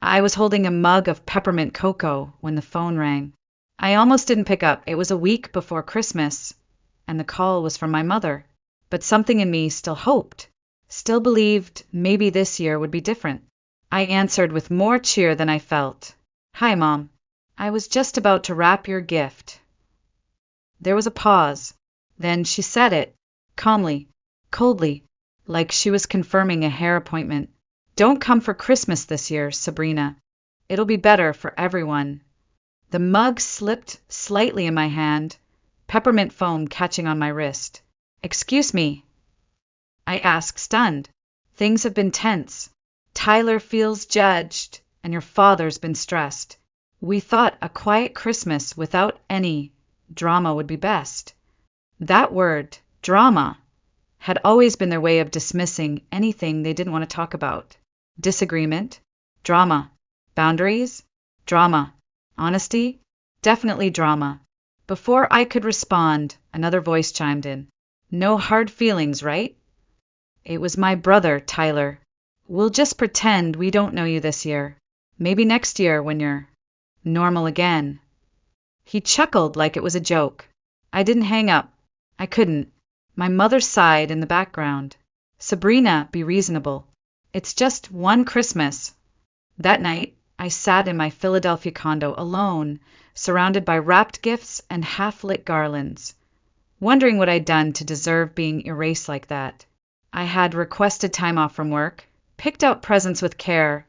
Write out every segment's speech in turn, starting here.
I was holding a mug of peppermint cocoa when the phone rang. I almost didn't pick up. It was a week before Christmas, and the call was from my mother. But something in me still hoped, still believed maybe this year would be different. I answered with more cheer than I felt. "Hi, Mom. I was just about to wrap your gift." There was a pause. Then she said it, calmly, coldly, like she was confirming a hair appointment. "Don't come for Christmas this year, Sabrina. It'll be better for everyone." The mug slipped slightly in my hand, peppermint foam catching on my wrist. "Excuse me?" I asked, stunned. "Things have been tense. Tyler feels judged, and your father's been stressed. We thought a quiet Christmas without any drama would be best." That word, drama, had always been their way of dismissing anything they didn't want to talk about. Disagreement, drama. Boundaries, drama. Honesty, definitely drama. Before I could respond, another voice chimed in. "No hard feelings, right?" It was my brother, Tyler. "We'll just pretend we don't know you this year. Maybe next year when you're normal again." He chuckled like it was a joke. I didn't hang up. I couldn't. My mother sighed in the background. "Sabrina, be reasonable. It's just one Christmas." That night, I sat in my Philadelphia condo alone, surrounded by wrapped gifts and half-lit garlands, wondering what I'd done to deserve being erased like that. I had requested time off from work, picked out presents with care,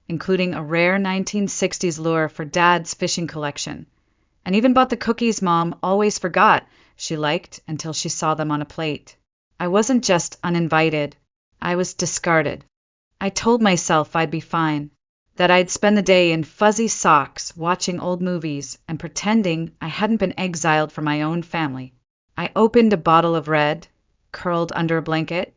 including a rare 1960s lure for Dad's fishing collection, and even bought the cookies Mom always forgot she liked until she saw them on a plate. I wasn't just uninvited. I was discarded. I told myself I'd be fine, that I'd spend the day in fuzzy socks watching old movies and pretending I hadn't been exiled from my own family. I opened a bottle of red, curled under a blanket,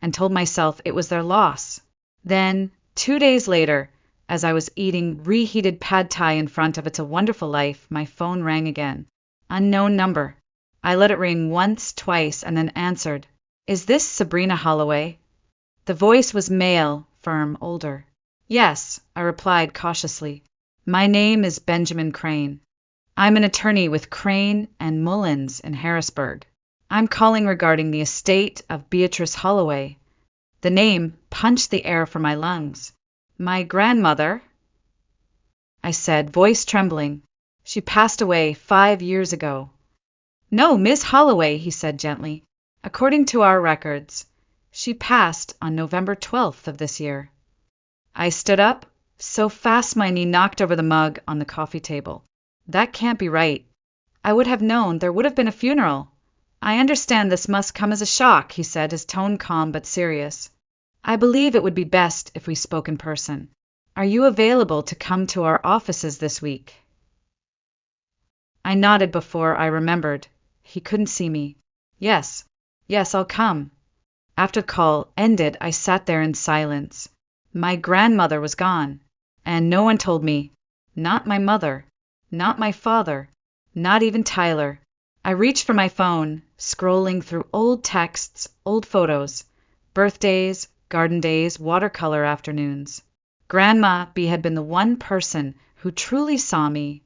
and told myself it was their loss. Then, 2 days later, as I was eating reheated pad thai in front of It's a Wonderful Life, my phone rang again. Unknown number. I let it ring once, twice, and then answered. "Is this Sabrina Holloway?" The voice was male, firm, older. "Yes," I replied cautiously. "My name is Benjamin Crane. I'm an attorney with Crane and Mullins in Harrisburg. I'm calling regarding the estate of Beatrice Holloway." The name punched the air from my lungs. "My grandmother," I said, voice trembling. "She passed away 5 years ago." "No, Miss Holloway," he said gently. "According to our records, she passed on November 12th of this year." I stood up, so fast my knee knocked over the mug on the coffee table. "That can't be right. I would have known there would have been a funeral." "I understand this must come as a shock," he said, his tone calm but serious. "I believe it would be best if we spoke in person. Are you available to come to our offices this week?" I nodded before I remembered. He couldn't see me. Yes, I'll come." After the call ended, I sat there in silence. My grandmother was gone, and no one told me. Not my mother, not my father, not even Tyler. I reached for my phone, scrolling through old texts, old photos, birthdays, garden days, watercolor afternoons. Grandma B had been the one person who truly saw me,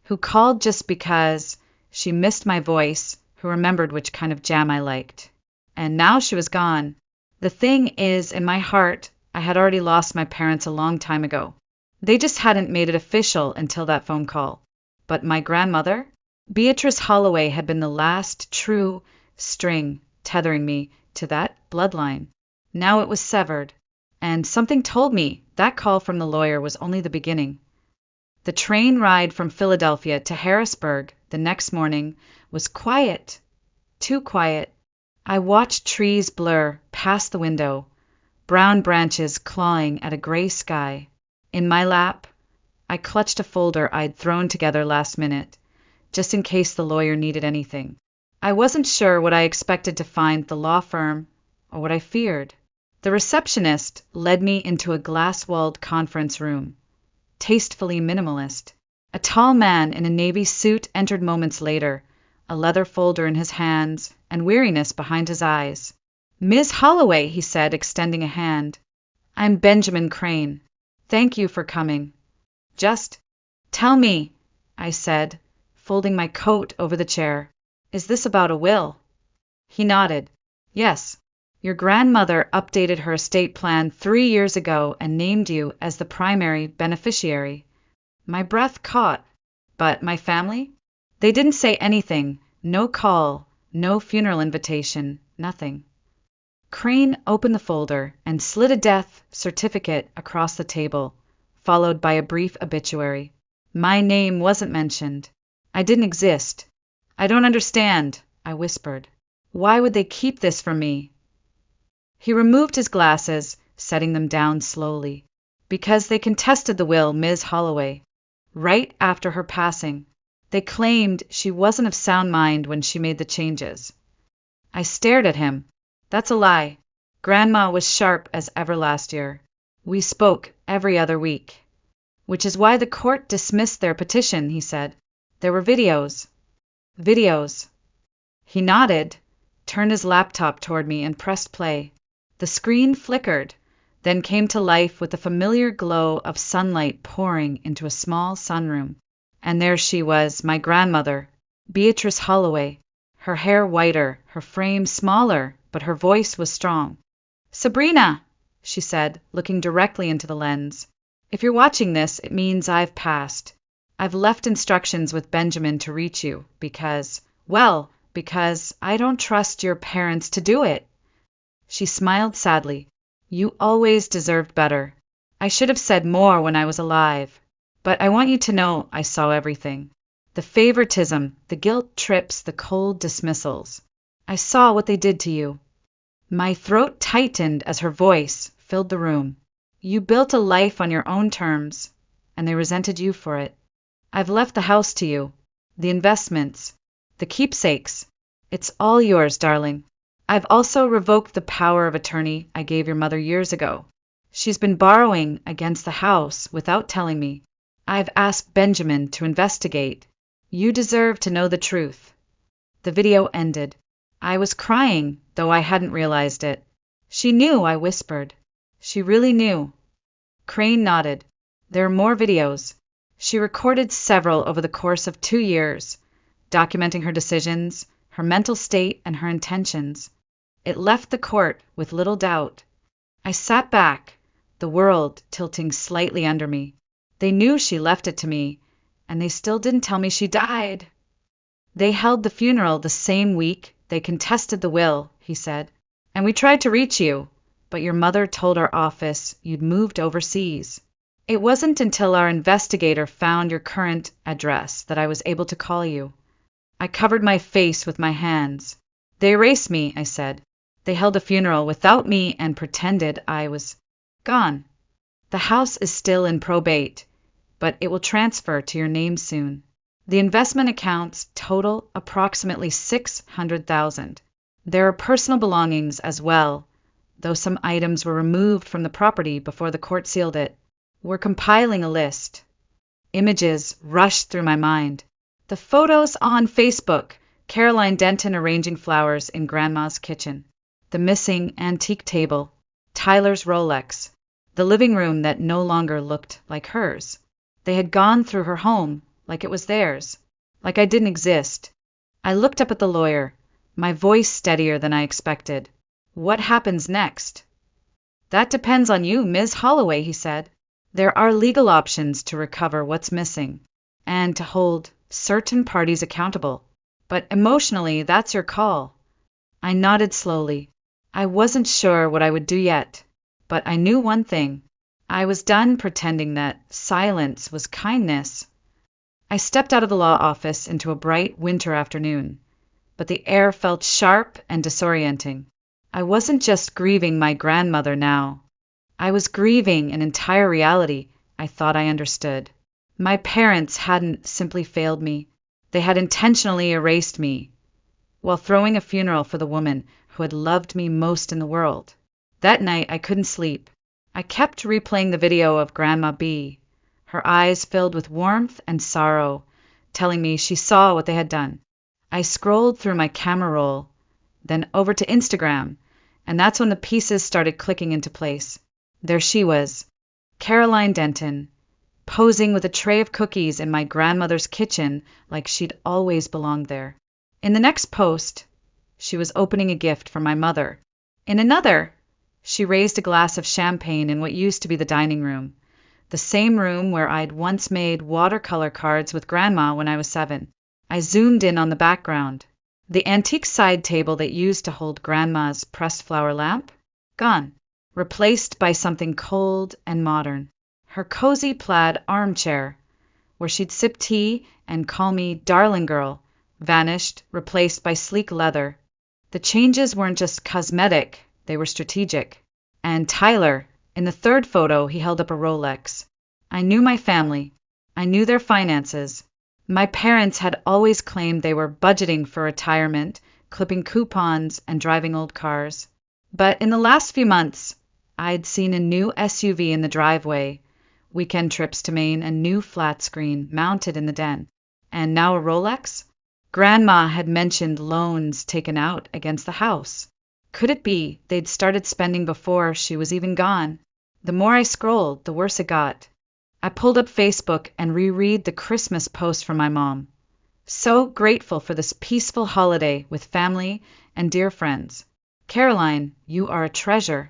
who called just because she missed my voice, who remembered which kind of jam I liked. And now she was gone. The thing is, in my heart, I had already lost my parents a long time ago. They just hadn't made it official until that phone call. But my grandmother, Beatrice Holloway, had been the last true string tethering me to that bloodline. Now it was severed, and something told me that call from the lawyer was only the beginning. The train ride from Philadelphia to Harrisburg the next morning was quiet, too quiet. I watched trees blur past the window, brown branches clawing at a gray sky. In my lap, I clutched a folder I'd thrown together last minute, just in case the lawyer needed anything. I wasn't sure what I expected to find at the law firm or what I feared. The receptionist led me into a glass-walled conference room, tastefully minimalist. A tall man in a navy suit entered moments later, a leather folder in his hands and weariness behind his eyes. "Miss Holloway," he said, extending a hand. "I'm Benjamin Crane. Thank you for coming. Just tell me, I said, folding my coat over the chair. Is this about a will? He nodded. Yes. Your grandmother updated her estate plan 3 years ago and named you as the primary beneficiary. My breath caught. But my family? They didn't say anything. No call, no funeral invitation, nothing. Crane opened the folder and slid a death certificate across the table, followed by a brief obituary. My name wasn't mentioned. I didn't exist. I don't understand, I whispered. Why would they keep this from me? He removed his glasses, setting them down slowly. Because they contested the will, Ms. Holloway. Right after her passing. They claimed she wasn't of sound mind when she made the changes. I stared at him. That's a lie. Grandma was sharp as ever last year. We spoke every other week. Which is why the court dismissed their petition, he said. There were videos. Videos. He nodded, turned his laptop toward me and pressed play. The screen flickered, then came to life with the familiar glow of sunlight pouring into a small sunroom. And there she was, my grandmother, Beatrice Holloway, her hair whiter, her frame smaller, but her voice was strong. Sabrina, she said, looking directly into the lens. If you're watching this, it means I've passed. I've left instructions with Benjamin to reach you because I don't trust your parents to do it. She smiled sadly. You always deserved better. I should have said more when I was alive. But I want you to know I saw everything. The favoritism, the guilt trips, the cold dismissals. I saw what they did to you. My throat tightened as her voice filled the room. You built a life on your own terms, and they resented you for it. I've left the house to you, the investments, the keepsakes. It's all yours, darling. I've also revoked the power of attorney I gave your mother years ago. She's been borrowing against the house without telling me. I've asked Benjamin to investigate. You deserve to know the truth. The video ended. I was crying, though I hadn't realized it. She knew, I whispered. She really knew. Crane nodded. There are more videos. She recorded several over the course of 2 years, documenting her decisions, her mental state, and her intentions. It left the court with little doubt. I sat back, the world tilting slightly under me. They knew she left it to me, and they still didn't tell me she died. They held the funeral the same week they contested the will, he said. And we tried to reach you, but your mother told our office you'd moved overseas. It wasn't until our investigator found your current address that I was able to call you. I covered my face with my hands. They erased me, I said. They held a funeral without me and pretended I was gone. The house is still in probate, but it will transfer to your name soon. The investment accounts total approximately $600,000. There are personal belongings as well, though some items were removed from the property before the court sealed it. We're compiling a list. Images rushed through my mind. The photos on Facebook, Caroline Denton arranging flowers in Grandma's kitchen. The missing antique table, Tyler's Rolex, the living room that no longer looked like hers. They had gone through her home like it was theirs, like I didn't exist. I looked up at the lawyer, my voice steadier than I expected. What happens next? That depends on you, Ms. Holloway, he said. There are legal options to recover what's missing and to hold certain parties accountable. But emotionally, that's your call. I nodded slowly. I wasn't sure what I would do yet, but I knew one thing. I was done pretending that silence was kindness. I stepped out of the law office into a bright winter afternoon, but the air felt sharp and disorienting. I wasn't just grieving my grandmother now. I was grieving an entire reality I thought I understood. My parents hadn't simply failed me. They had intentionally erased me, while throwing a funeral for the woman who had loved me most in the world. That night I couldn't sleep. I kept replaying the video of Grandma B, her eyes filled with warmth and sorrow, telling me she saw what they had done. I scrolled through my camera roll, then over to Instagram, and that's when the pieces started clicking into place. There she was, Caroline Denton, posing with a tray of cookies in my grandmother's kitchen like she'd always belonged there. In the next post, she was opening a gift for my mother. In another, she raised a glass of champagne in what used to be the dining room, the same room where I'd once made watercolor cards with Grandma when I was 7. I zoomed in on the background. The antique side table that used to hold Grandma's pressed flower lamp? Gone. Replaced by something cold and modern. Her cozy plaid armchair, where she'd sip tea and call me darling girl, vanished, replaced by sleek leather. The changes weren't just cosmetic, they were strategic. And Tyler, in the third photo, he held up a Rolex. I knew my family. I knew their finances. My parents had always claimed they were budgeting for retirement, clipping coupons, and driving old cars. But in the last few months, I'd seen a new SUV in the driveway, weekend trips to Maine, a new flat screen mounted in the den, and now a Rolex? Grandma had mentioned loans taken out against the house. Could it be they'd started spending before she was even gone? The more I scrolled, the worse it got. I pulled up Facebook and reread the Christmas post from my mom. So grateful for this peaceful holiday with family and dear friends. Caroline, you are a treasure.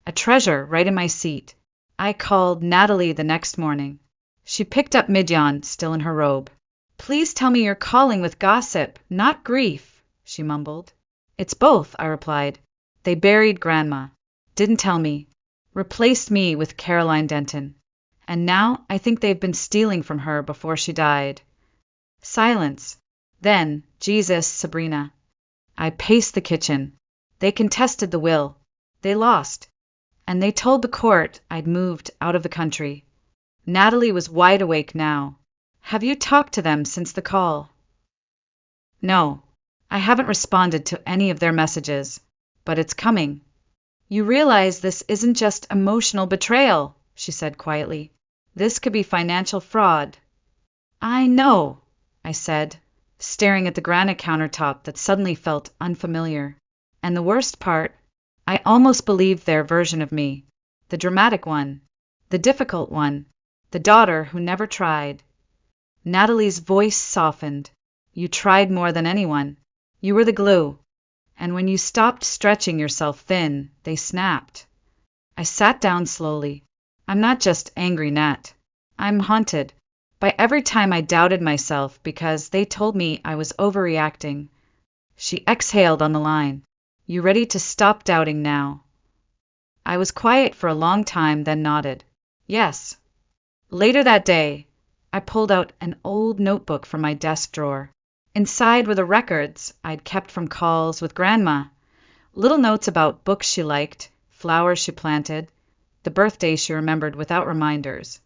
A treasure right in my seat. I called Natalie the next morning. She picked up Midjan, still in her robe. Please tell me you're calling with gossip, not grief, she mumbled. It's both, I replied. They buried Grandma. Didn't tell me. Replaced me with Caroline Denton. And now I think they've been stealing from her before she died. Silence. Then, Jesus, Sabrina. I paced the kitchen. They contested the will. They lost. And they told the court I'd moved out of the country. Natalie was wide awake now. Have you talked to them since the call? No. I haven't responded to any of their messages. But it's coming. You realize this isn't just emotional betrayal, she said quietly. This could be financial fraud. I know, I said, staring at the granite countertop that suddenly felt unfamiliar. And the worst part, I almost believed their version of me. The dramatic one. The difficult one. The daughter who never tried. Natalie's voice softened. You tried more than anyone. You were the glue. And when you stopped stretching yourself thin, they snapped. I sat down slowly. I'm not just angry, Nat. I'm haunted by every time I doubted myself because they told me I was overreacting. She exhaled on the line. You ready to stop doubting now? I was quiet for a long time, then nodded. Yes. Later that day, I pulled out an old notebook from my desk drawer. Inside were the records I'd kept from calls with Grandma. Little notes about books she liked, flowers she planted, the birthday she remembered without reminders.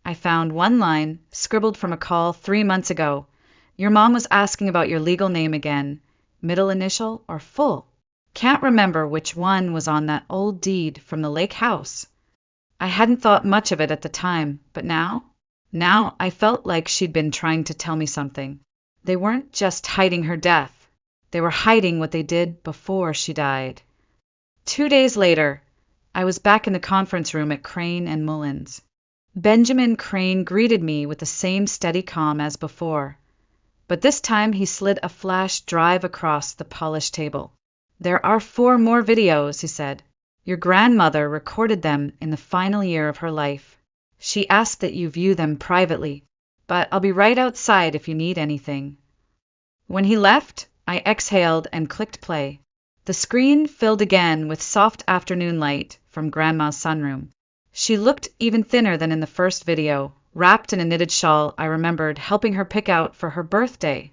I found one line, scribbled from a call 3 months ago. Your mom was asking about your legal name again. Middle initial or full? Can't remember which one was on that old deed from the lake house. I hadn't thought much of it at the time, but now I felt like she'd been trying to tell me something. They weren't just hiding her death. They were hiding what they did before she died. 2 days later, I was back in the conference room at Crane and Mullins. Benjamin Crane greeted me with the same steady calm as before. But this time he slid a flash drive across the polished table. There are 4 more videos, he said. Your grandmother recorded them in the final year of her life. She asked that you view them privately, but I'll be right outside if you need anything. When he left, I exhaled and clicked play. The screen filled again with soft afternoon light from Grandma's sunroom. She looked even thinner than in the first video, wrapped in a knitted shawl I remembered helping her pick out for her birthday.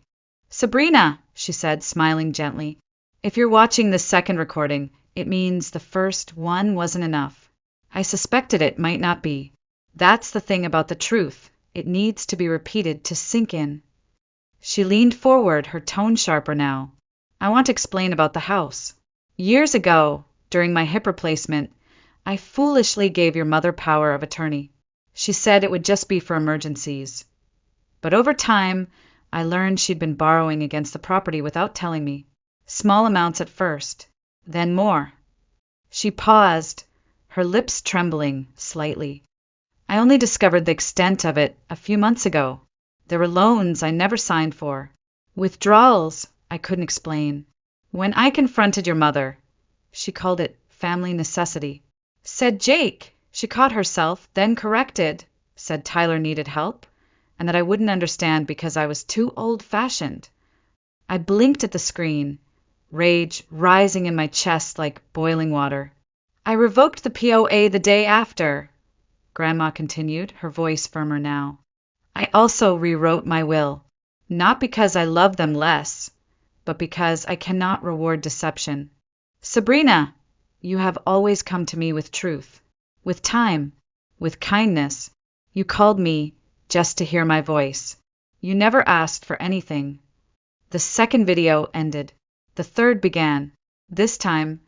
Sabrina, she said, smiling gently. If you're watching this second recording, it means the first one wasn't enough. I suspected it might not be. That's the thing about the truth. It needs to be repeated to sink in. She leaned forward, her tone sharper now. I want to explain about the house. Years ago, during my hip replacement, I foolishly gave your mother power of attorney. She said it would just be for emergencies. But over time, I learned she'd been borrowing against the property without telling me. Small amounts at first, then more. She paused, her lips trembling slightly. I only discovered the extent of it a few months ago. There were loans I never signed for, withdrawals I couldn't explain. When I confronted your mother, she called it family necessity. Said Jake, she caught herself, then corrected, said Tyler needed help, and that I wouldn't understand because I was too old-fashioned. I blinked at the screen, rage rising in my chest like boiling water. I revoked the POA the day after, Grandma continued, her voice firmer now. I also rewrote my will, not because I love them less, but because I cannot reward deception. Sabrina, you have always come to me with truth, with time, with kindness. You called me just to hear my voice. You never asked for anything. The second video ended. The third began. This time,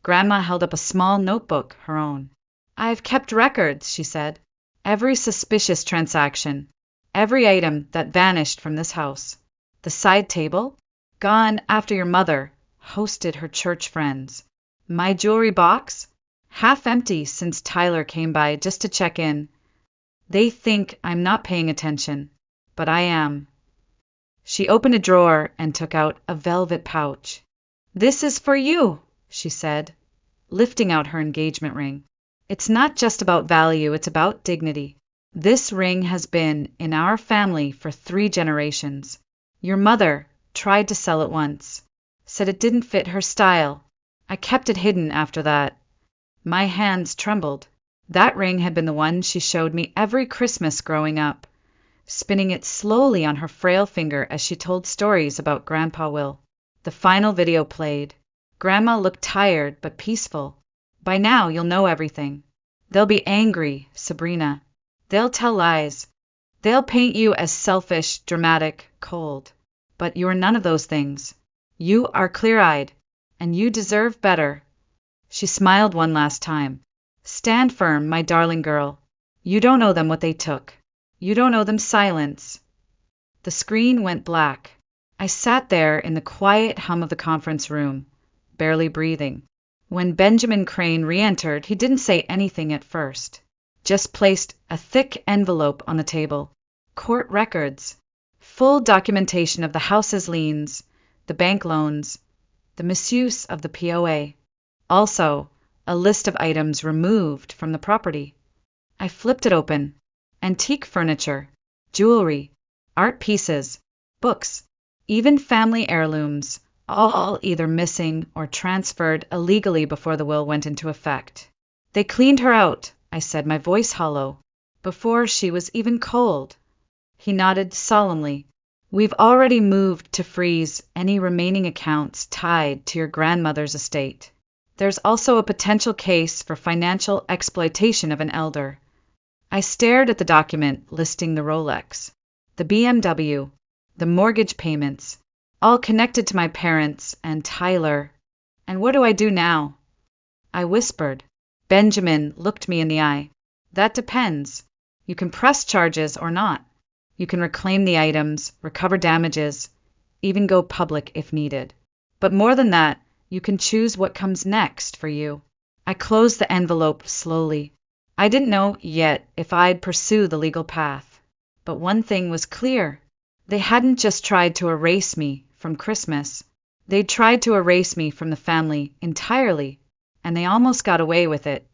Grandma held up a small notebook, her own. I've kept records, she said. Every suspicious transaction, every item that vanished from this house. The side table, gone after your mother hosted her church friends. My jewelry box, half empty since Tyler came by just to check in. They think I'm not paying attention, but I am. She opened a drawer and took out a velvet pouch. This is for you, she said, lifting out her engagement ring. It's not just about value, it's about dignity. This ring has been in our family for 3 generations. Your mother tried to sell it once, said it didn't fit her style. I kept it hidden after that. My hands trembled. That ring had been the one she showed me every Christmas growing up, spinning it slowly on her frail finger as she told stories about Grandpa Will. The final video played. Grandma looked tired but peaceful. By now you'll know everything. They'll be angry, Sabrina. They'll tell lies. They'll paint you as selfish, dramatic, cold. But you're none of those things. You are clear-eyed, and you deserve better. She smiled one last time. Stand firm, my darling girl. You don't owe them what they took. You don't owe them silence. The screen went black. I sat there in the quiet hum of the conference room, barely breathing. When Benjamin Crane re-entered, he didn't say anything at first, just placed a thick envelope on the table. Court records, full documentation of the house's liens, the bank loans, the misuse of the POA. Also, a list of items removed from the property. I flipped it open. Antique furniture, jewelry, art pieces, books, even family heirlooms, all either missing or transferred illegally before the will went into effect. They cleaned her out, I said, my voice hollow, before she was even cold. He nodded solemnly. We've already moved to freeze any remaining accounts tied to your grandmother's estate. There's also a potential case for financial exploitation of an elder. I stared at the document listing the Rolex, the BMW, the mortgage payments, all connected to my parents and Tyler. And what do I do now? I whispered. Benjamin looked me in the eye. That depends. You can press charges or not. You can reclaim the items, recover damages, even go public if needed. But more than that, you can choose what comes next for you. I closed the envelope slowly. I didn't know yet if I'd pursue the legal path. But one thing was clear. They hadn't just tried to erase me from Christmas. They'd tried to erase me from the family entirely, and they almost got away with it.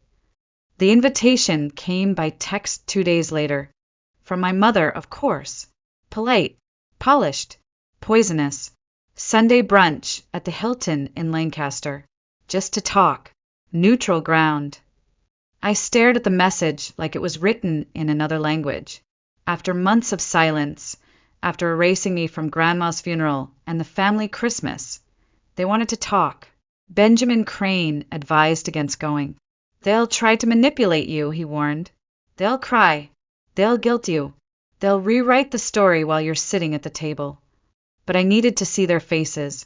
The invitation came by text 2 days later. From my mother, of course. Polite, polished, poisonous. Sunday brunch at the Hilton in Lancaster. Just to talk. Neutral ground. I stared at the message like it was written in another language. After months of silence, after erasing me from Grandma's funeral and the family Christmas, they wanted to talk. Benjamin Crane advised against going. They'll try to manipulate you, he warned. They'll cry. They'll guilt you. They'll rewrite the story while you're sitting at the table. But I needed to see their faces.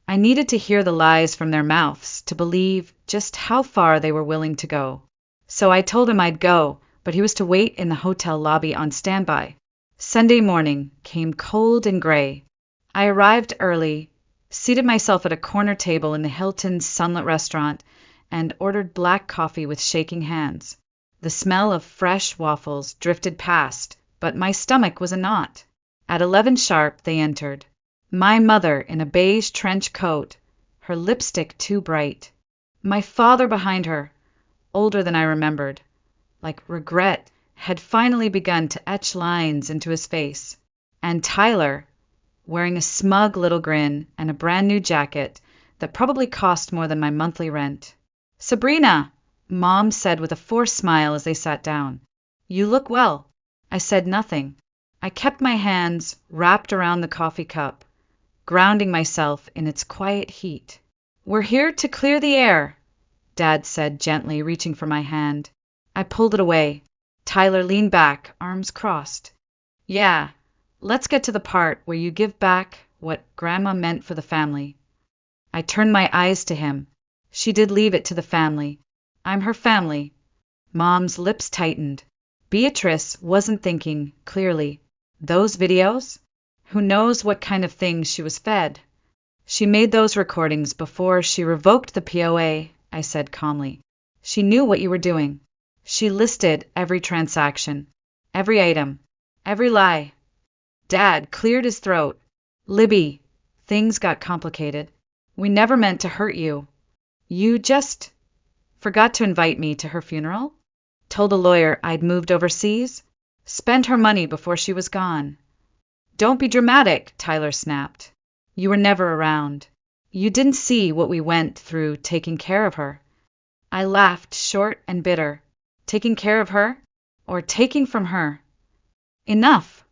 I needed to hear the lies from their mouths to believe just how far they were willing to go. So I told him I'd go, but he was to wait in the hotel lobby on standby. Sunday morning came cold and gray. I arrived early, seated myself at a corner table in the Hilton's sunlit restaurant, and ordered black coffee with shaking hands. The smell of fresh waffles drifted past, but my stomach was a knot. At 11 sharp they entered. My mother in a beige trench coat, her lipstick too bright. My father behind her, older than I remembered, like regret, had finally begun to etch lines into his face. And Tyler, wearing a smug little grin and a brand new jacket that probably cost more than my monthly rent. "Sabrina," Mom said with a forced smile as they sat down. "You look well." I said nothing. I kept my hands wrapped around the coffee cup, grounding myself in its quiet heat. "We're here to clear the air," Dad said gently, reaching for my hand. I pulled it away. Tyler leaned back, arms crossed. "Yeah, let's get to the part where you give back what Grandma meant for the family." I turned my eyes to him. She did leave it to the family. I'm her family. Mom's lips tightened. Beatrice wasn't thinking clearly. Those videos? Who knows what kind of things she was fed? "She made those recordings before she revoked the POA," I said calmly. "She knew what you were doing. She listed every transaction, every item, every lie." Dad cleared his throat. "Libby, things got complicated. We never meant to hurt you. You just forgot to invite me to her funeral? Told a lawyer I'd moved overseas? Spent her money before she was gone." "Don't be dramatic," Tyler snapped. "You were never around. You didn't see what we went through taking care of her." I laughed, short and bitter. Taking care of her? Or taking from her? "Enough,"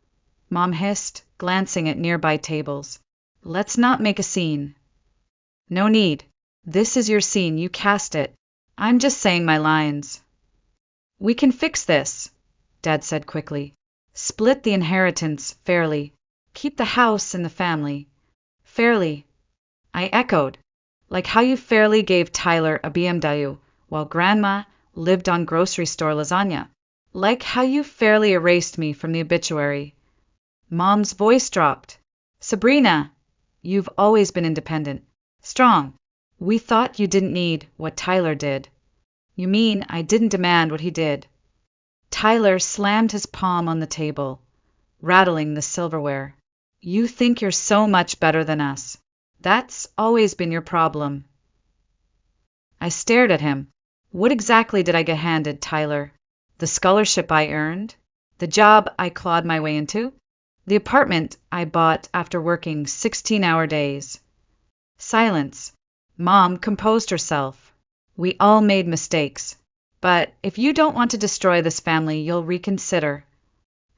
Mom hissed, glancing at nearby tables. "Let's not make a scene." "No need. This is your scene. You cast it. I'm just saying my lines." "We can fix this," Dad said quickly. "Split the inheritance fairly. Keep the house in the family." "Fairly," I echoed. "Like how you fairly gave Tyler a BMW while Grandma lived on grocery store lasagna. Like how you fairly erased me from the obituary." Mom's voice dropped. "Sabrina, you've always been independent. Strong. We thought you didn't need what Tyler did." "You mean I didn't demand what he did?" Tyler slammed his palm on the table, rattling the silverware. "You think you're so much better than us. That's always been your problem." I stared at him. What exactly did I get handed, Tyler? The scholarship I earned? The job I clawed my way into? The apartment I bought after working 16-hour days? Silence. Mom composed herself. "We all made mistakes. But if you don't want to destroy this family, you'll reconsider."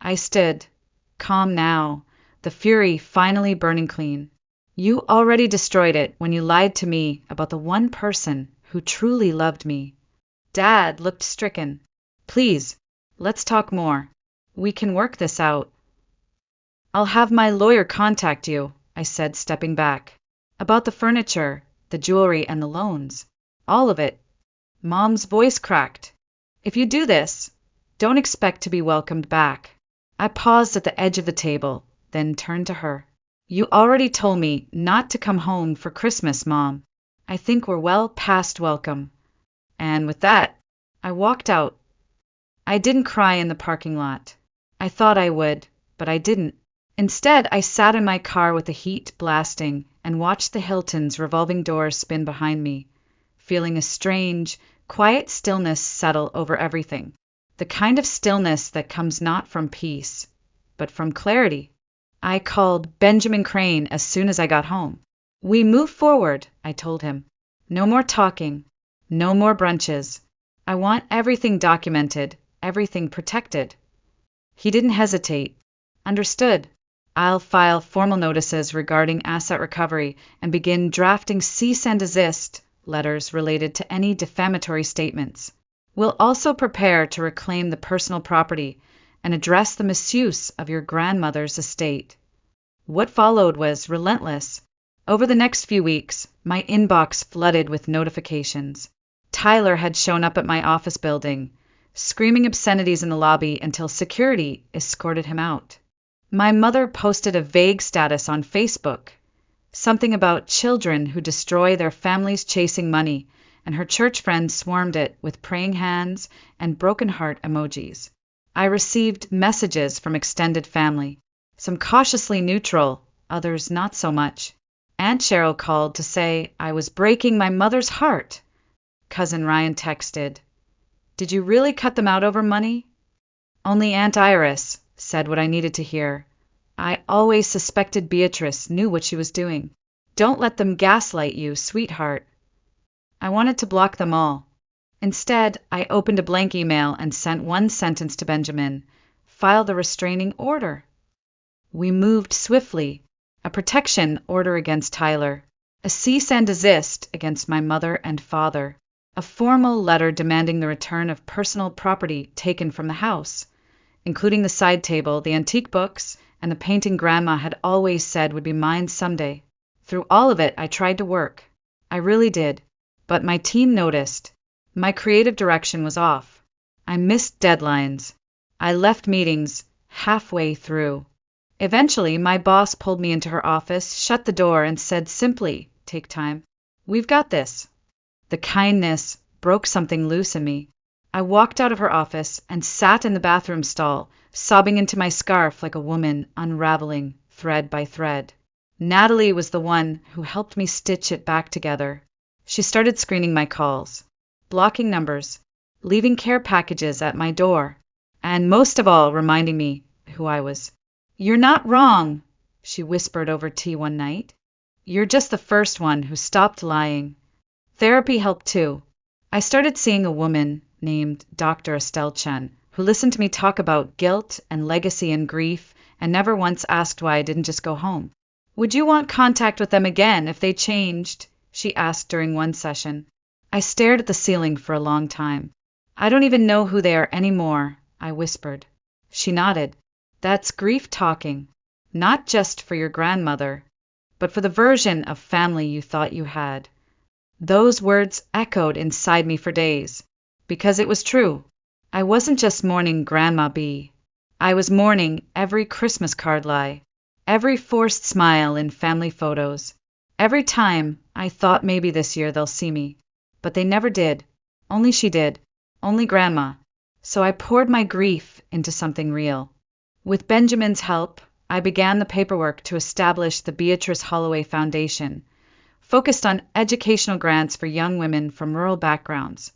I stood, calm now, the fury finally burning clean. "You already destroyed it when you lied to me about the one person who truly loved me." Dad looked stricken. "Please, let's talk more. We can work this out." "I'll have my lawyer contact you," I said, stepping back. "About the furniture, the jewelry, and the loans. All of it." Mom's voice cracked. "If you do this, don't expect to be welcomed back." I paused at the edge of the table, then turned to her. "You already told me not to come home for Christmas, Mom. I think we're well past welcome." And with that, I walked out. I didn't cry in the parking lot. I thought I would, but I didn't. Instead, I sat in my car with the heat blasting and watched the Hilton's revolving doors spin behind me, feeling a strange, quiet stillness settle over everything. The kind of stillness that comes not from peace, but from clarity. I called Benjamin Crane as soon as I got home. "We move forward," I told him. "No more talking. No more brunches. I want everything documented, everything protected." He didn't hesitate. "Understood. I'll file formal notices regarding asset recovery and begin drafting cease and desist letters related to any defamatory statements. We'll also prepare to reclaim the personal property and address the misuse of your grandmother's estate." What followed was relentless. Over the next few weeks, my inbox flooded with notifications. Tyler had shown up at my office building, screaming obscenities in the lobby until security escorted him out. My mother posted a vague status on Facebook, something about children who destroy their families chasing money and her church friends swarmed it with praying hands and broken heart emojis. I received messages from extended family, some cautiously neutral, others not so much. Aunt Cheryl called to say I was breaking my mother's heart. Cousin Ryan texted, "Did you really cut them out over money?" Only Aunt Iris said what I needed to hear. I always suspected Beatrice knew what she was doing. Don't let them gaslight you, sweetheart. I wanted to block them all. Instead, I opened a blank email and sent one sentence to Benjamin. File the restraining order. We moved swiftly. A protection order against Tyler. A cease and desist against my mother and father. A formal letter demanding the return of personal property taken from the house, including the side table, the antique books, and the painting Grandma had always said would be mine someday. Through all of it, I tried to work. I really did. But my team noticed. My creative direction was off. I missed deadlines. I left meetings halfway through. Eventually, my boss pulled me into her office, shut the door, and said simply, "Take time. We've got this." The kindness broke something loose in me. I walked out of her office and sat in the bathroom stall, sobbing into my scarf like a woman unraveling thread by thread. Natalie was the one who helped me stitch it back together. She started screening my calls, blocking numbers, leaving care packages at my door, and most of all reminding me who I was. "You're not wrong," she whispered over tea one night. "You're just the first one who stopped lying." Therapy helped too. I started seeing a woman named Dr. Estelle Chen, who listened to me talk about guilt and legacy and grief, and never once asked why I didn't just go home. "Would you want contact with them again if they changed?" she asked during one session. I stared at the ceiling for a long time. "I don't even know who they are anymore," I whispered. She nodded. "That's grief talking. Not just for your grandmother, but for the version of family you thought you had." Those words echoed inside me for days, because it was true. I wasn't just mourning Grandma B. I was mourning every Christmas card lie, every forced smile in family photos, every time I thought maybe this year they'll see me. But they never did. Only she did. Only Grandma. So I poured my grief into something real. With Benjamin's help, I began the paperwork to establish the Beatrice Holloway Foundation, focused on educational grants for young women from rural backgrounds,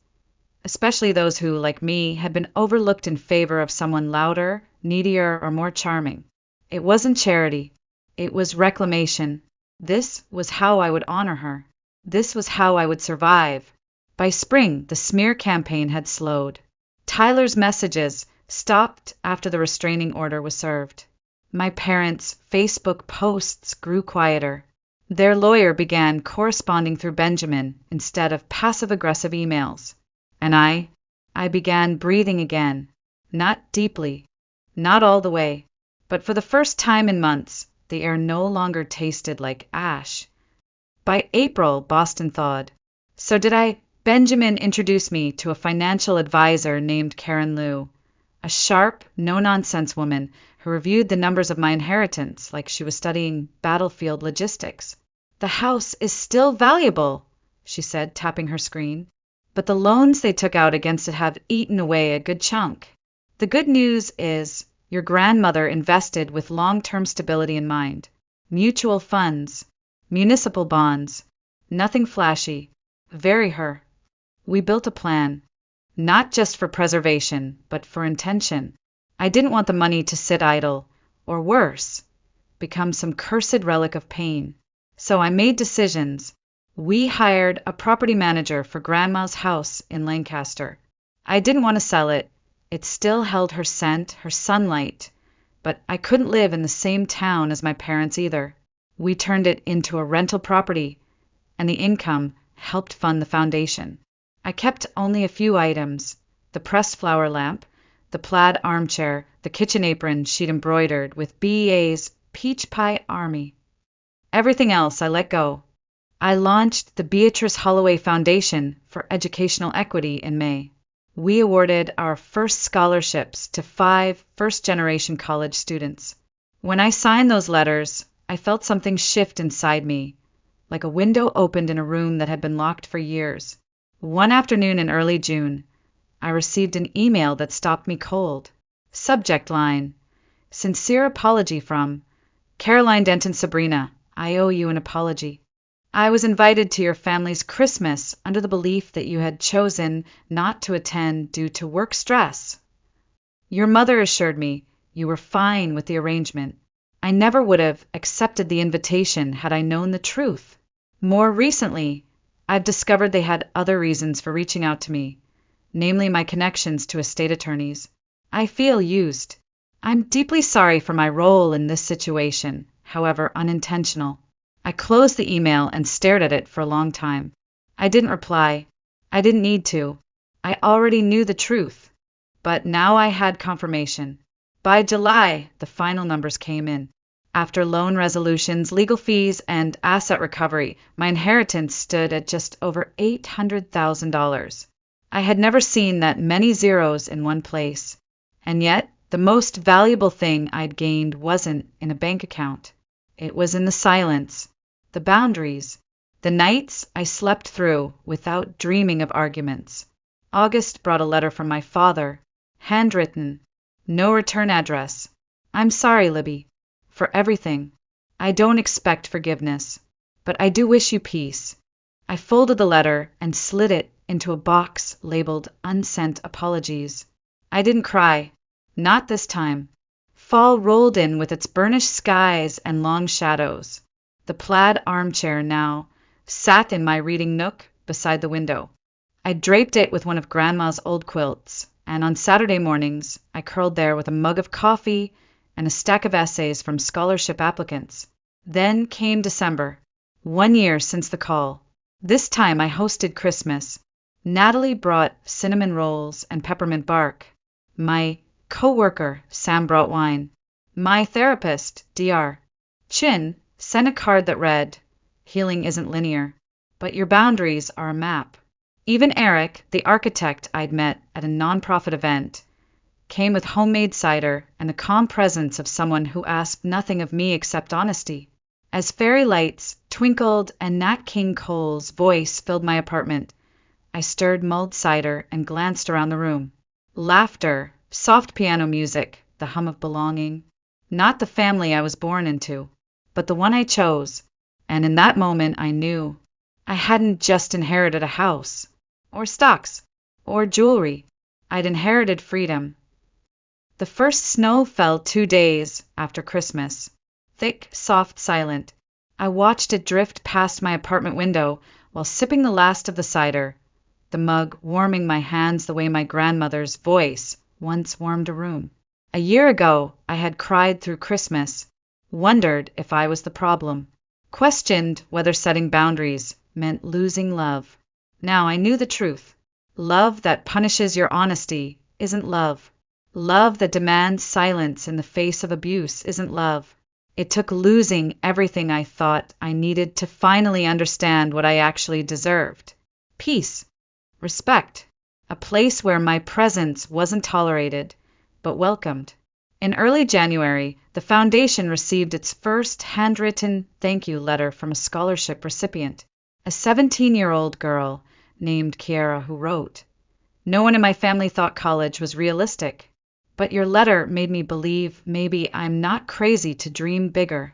especially those who, like me, had been overlooked in favor of someone louder, needier, or more charming. It wasn't charity. It was reclamation. This was how I would honor her. This was how I would survive. By spring, the smear campaign had slowed. Tyler's messages stopped after the restraining order was served. My parents' Facebook posts grew quieter. Their lawyer began corresponding through Benjamin instead of passive-aggressive emails. And I began breathing again. Not deeply, not all the way, but for the first time in months, the air no longer tasted like ash. By April, Boston thawed. So did I. Benjamin introduced me to a financial advisor named Karen Liu, a sharp, no-nonsense woman who reviewed the numbers of my inheritance like she was studying battlefield logistics. "The house is still valuable," she said, tapping her screen, "but the loans they took out against it have eaten away a good chunk. The good news is your grandmother invested with long-term stability in mind. Mutual funds, municipal bonds, nothing flashy, very her. We built a plan, not just for preservation, but for intention. I didn't want the money to sit idle, or worse, become some cursed relic of pain. So I made decisions. We hired a property manager for Grandma's house in Lancaster. I didn't want to sell it. It still held her scent, her sunlight, but I couldn't live in the same town as my parents either. We turned it into a rental property, and the income helped fund the foundation. I kept only a few items: the pressed flower lamp, the plaid armchair, the kitchen apron she'd embroidered with BEA's Peach Pie Army. Everything else I let go. I launched the Beatrice Holloway Foundation for Educational Equity in May. We awarded our first scholarships to 5 first-generation college students. When I signed those letters, I felt something shift inside me, like a window opened in a room that had been locked for years. One afternoon in early June, I received an email that stopped me cold. Subject line: Sincere apology from Caroline Denton. Sabrina, I owe you an apology. I was invited to your family's Christmas under the belief that you had chosen not to attend due to work stress. Your mother assured me you were fine with the arrangement. I never would have accepted the invitation had I known the truth. More recently, I've discovered they had other reasons for reaching out to me, namely my connections to estate attorneys. I feel used. I'm deeply sorry for my role in this situation, however unintentional. I closed the email and stared at it for a long time. I didn't reply. I didn't need to. I already knew the truth. But now I had confirmation. By July, the final numbers came in. After loan resolutions, legal fees, and asset recovery, my inheritance stood at just over $800,000. I had never seen that many zeros in one place. And yet, the most valuable thing I'd gained wasn't in a bank account. It was in the silence, the boundaries, the nights I slept through without dreaming of arguments. August brought a letter from my father, handwritten, no return address. I'm sorry, Libby, for everything. I don't expect forgiveness, but I do wish you peace. I folded the letter and slid it into a box labeled Unsent Apologies. I didn't cry. Not this time. Fall rolled in with its burnished skies and long shadows. The plaid armchair now sat in my reading nook beside the window. I draped it with one of Grandma's old quilts, and on Saturday mornings I curled there with a mug of coffee and a stack of essays from scholarship applicants. Then came December, 1 year since the call. This time I hosted Christmas. Natalie brought cinnamon rolls and peppermint bark. My co-worker, Sam, brought wine. My therapist, Dr. Chin, sent a card that read, Healing isn't linear, but your boundaries are a map. Even Eric, the architect I'd met at a nonprofit event, came with homemade cider and the calm presence of someone who asked nothing of me except honesty. As fairy lights twinkled and Nat King Cole's voice filled my apartment, I stirred mulled cider and glanced around the room. Laughter, soft piano music, the hum of belonging. Not the family I was born into, but the one I chose. And in that moment I knew I hadn't just inherited a house, or stocks, or jewelry. I'd inherited freedom. The first snow fell 2 days after Christmas. Thick, soft, silent. I watched it drift past my apartment window while sipping the last of the cider, the mug warming my hands the way my grandmother's voice once warmed a room. A year ago, I had cried through Christmas, wondered if I was the problem, questioned whether setting boundaries meant losing love. Now I knew the truth. Love that punishes your honesty isn't love. Love that demands silence in the face of abuse isn't love. It took losing everything I thought I needed to finally understand what I actually deserved. Peace, respect, a place where my presence wasn't tolerated, but welcomed. In early January, the foundation received its first handwritten thank you letter from a scholarship recipient, a 17-year-old girl named Kiara, who wrote, No one in my family thought college was realistic, but your letter made me believe maybe I'm not crazy to dream bigger.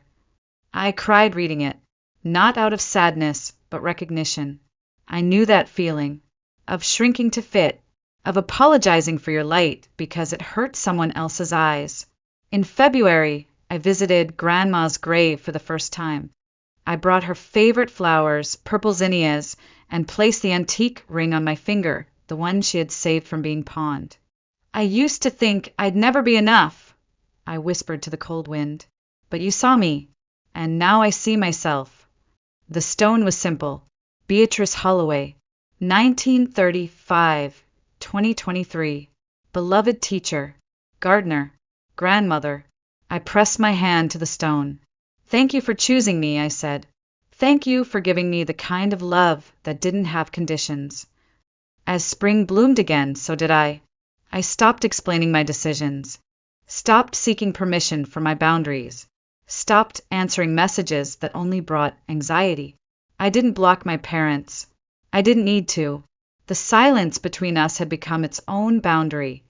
I cried reading it, not out of sadness, but recognition. I knew that feeling, of shrinking to fit, of apologizing for your light because it hurt someone else's eyes. In February, I visited Grandma's grave for the first time. I brought her favorite flowers, purple zinnias, and placed the antique ring on my finger, the one she had saved from being pawned. I used to think I'd never be enough, I whispered to the cold wind. But you saw me, and now I see myself. The stone was simple. Beatrice Holloway, 1935, 2023. Beloved teacher, gardener, grandmother. I pressed my hand to the stone. Thank you for choosing me, I said. Thank you for giving me the kind of love that didn't have conditions. As spring bloomed again, so did I. I stopped explaining my decisions, stopped seeking permission for my boundaries, stopped answering messages that only brought anxiety. I didn't block my parents. I didn't need to. The silence between us had become its own boundary,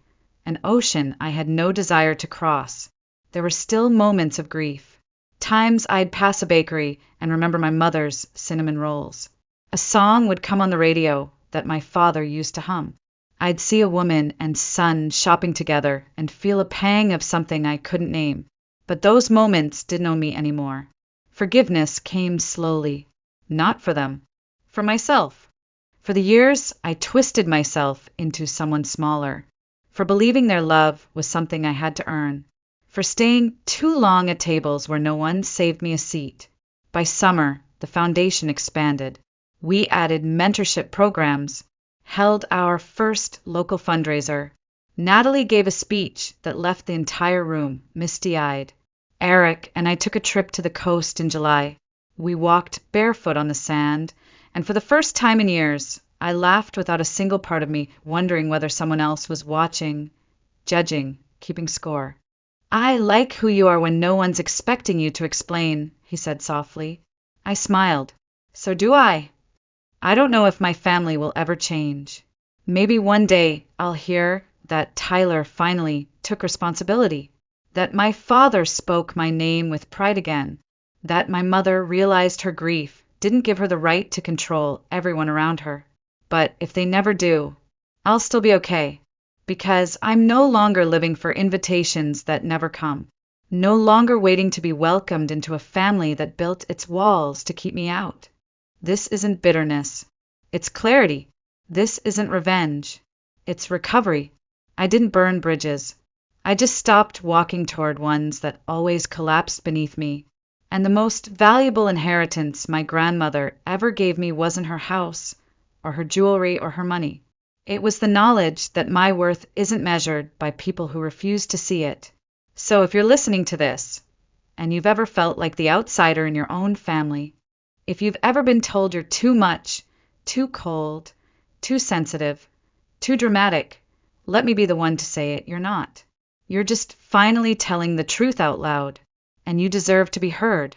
an ocean I had no desire to cross. There were still moments of grief. Times I'd pass a bakery and remember my mother's cinnamon rolls. A song would come on the radio that my father used to hum. I'd see a woman and son shopping together and feel a pang of something I couldn't name. But those moments didn't own me anymore. Forgiveness came slowly. Not for them. For myself. For the years I twisted myself into someone smaller. For believing their love was something I had to earn. For staying too long at tables where no one saved me a seat. By summer, the foundation expanded. We added mentorship programs, held our first local fundraiser. Natalie gave a speech that left the entire room misty-eyed. Eric and I took a trip to the coast in July. We walked barefoot on the sand, and for the first time in years, I laughed without a single part of me wondering whether someone else was watching, judging, keeping score. "I like who you are when no one's expecting you to explain," he said softly. I smiled. "So do I. I don't know if my family will ever change. Maybe one day I'll hear that Tyler finally took responsibility, that my father spoke my name with pride again, that my mother realized her grief didn't give her the right to control everyone around her. But if they never do, I'll still be okay, because I'm no longer living for invitations that never come, no longer waiting to be welcomed into a family that built its walls to keep me out. This isn't bitterness. It's clarity. This isn't revenge. It's recovery. I didn't burn bridges. I just stopped walking toward ones that always collapsed beneath me. And the most valuable inheritance my grandmother ever gave me wasn't her house, or her jewelry, or her money. It was the knowledge that my worth isn't measured by people who refuse to see it. So if you're listening to this, and you've ever felt like the outsider in your own family, if you've ever been told you're too much, too cold, too sensitive, too dramatic, let me be the one to say it. You're not. You're just finally telling the truth out loud, and you deserve to be heard.